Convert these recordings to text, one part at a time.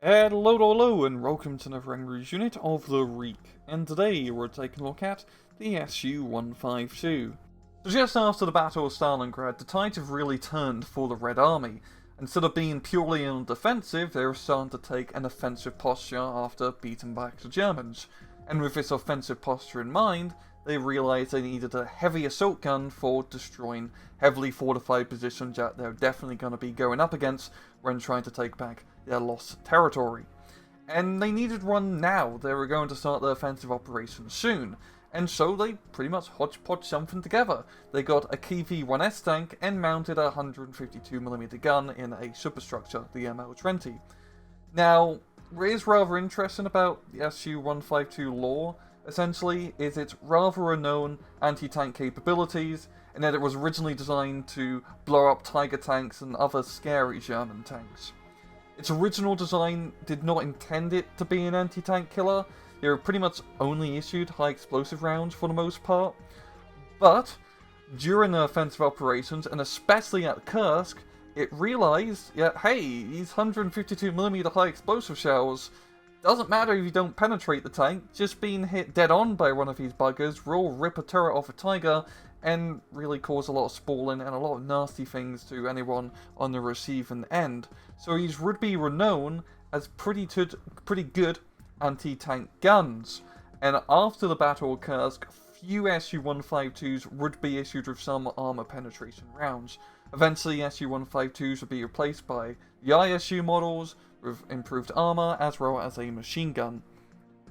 Hello, and welcome to another Rouge unit of the Reek, and today we're taking a look at the SU-152. So just after the Battle of Stalingrad, the tides have really turned for the Red Army. Instead of being purely on the defensive, they're starting to take an offensive posture after beating back the Germans. And with this offensive posture in mind, they realised they needed a heavy assault gun for destroying heavily fortified positions that they're definitely going to be going up against when trying to take back their lost territory. And they needed one now. They were going to start their offensive operations soon. And so they pretty much hodgepodge something together. They got a KV-1S tank and mounted a 152mm gun in a superstructure, the ML-20. Now, what is rather interesting about the SU-152 lore, essentially, is its rather unknown anti-tank capabilities, and that it was originally designed to blow up Tiger tanks and other scary German tanks. Its original design did not intend it to be an anti-tank killer. They were pretty much only issued high explosive rounds for the most part. But during the offensive operations, and especially at Kursk, it realized, yeah, hey, these 152mm high explosive shells, doesn't matter if you don't penetrate the tank, just being hit dead on by one of these buggers will rip a turret off a Tiger and really cause a lot of spalling and a lot of nasty things to anyone on the receiving end. So these would be renowned as pretty good anti-tank guns. And after the Battle of Kursk, few SU-152s would be issued with some armor penetration rounds. Eventually, SU-152s would be replaced by the ISU models with improved armor as well as a machine gun.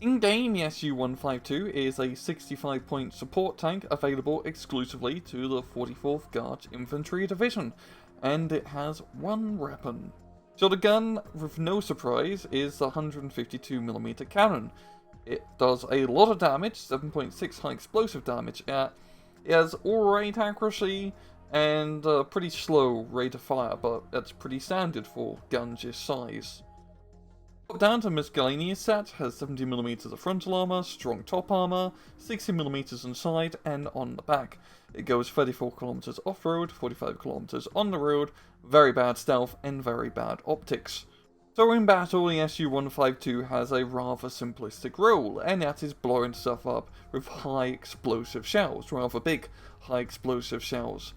In-game, the SU-152 is a 65-point support tank available exclusively to the 44th Guards Infantry Division, and it has one weapon. So the gun, with no surprise, is the 152mm cannon. It does a lot of damage, 7.6 high explosive damage. It has alright accuracy and a pretty slow rate of fire, but that's pretty standard for guns this size. Down to miscellaneous set has 70mm of frontal armor, strong top armor, 60mm inside and on the back. It goes 34km off-road, 45km on the road, very bad stealth and very bad optics. So in battle, the SU-152 has a rather simplistic role, and that is blowing stuff up with high explosive shells, rather big high explosive shells.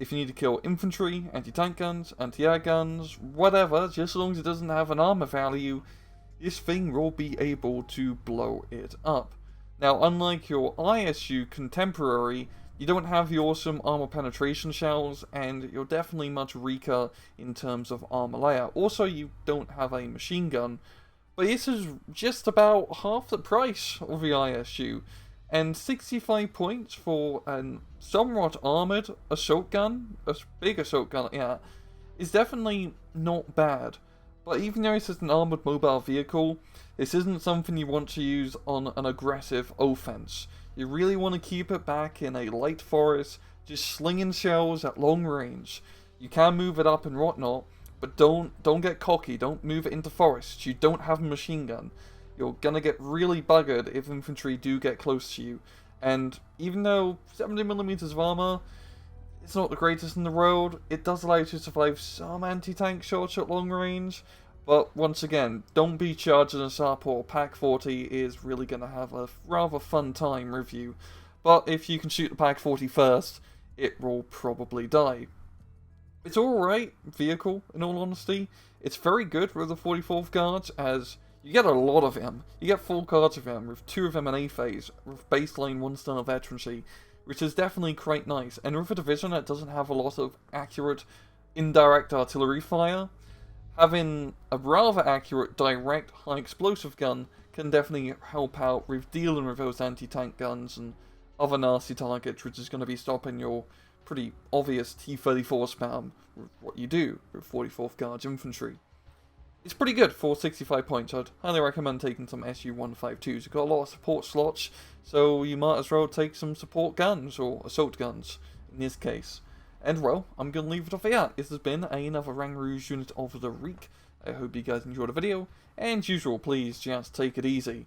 If you need to kill infantry, anti-tank guns, anti-air guns, whatever, just as long as it doesn't have an armor value, this thing will be able to blow it up. Now, unlike your ISU contemporary, you don't have the awesome armor penetration shells, and you're definitely much weaker in terms of armor layer. Also, you don't have a machine gun, but this is just about half the price of the ISU. And 65 points for a somewhat armoured assault gun, a big assault gun, is definitely not bad. But even though this is an armoured mobile vehicle, this isn't something you want to use on an aggressive offense. You really want to keep it back in a light forest, just slinging shells at long range. You can move it up and whatnot, but don't get cocky, don't move it into forests. You don't have a machine gun. You're gonna get really buggered if infantry do get close to you. And even though 70mm of armor is not the greatest in the world, it does allow you to survive some anti-tank shots at long range. But once again, don't be charging us up, or Pak 40 is really gonna have a rather fun time with you. But if you can shoot the Pak 40 first, it will probably die. It's alright vehicle, in all honesty. It's very good with the 44th Guards, as you get a lot of them. You get 4 cards of them, with 2 of them in A phase, with baseline 1-star veterancy, which is definitely quite nice. And with a division that doesn't have a lot of accurate indirect artillery fire, having a rather accurate direct high explosive gun can definitely help out with dealing with those anti-tank guns and other nasty targets, which is going to be stopping your pretty obvious T-34 spam with what you do with 44th Guards Infantry. It's pretty good for 65 points. I'd highly recommend taking some SU-152s. You've got a lot of support slots, so you might as well take some support guns, or assault guns, in this case. And well, I'm going to leave it off here. This has been another Rang Rouge unit of the Reek. I hope you guys enjoyed the video, and as usual, please just take it easy.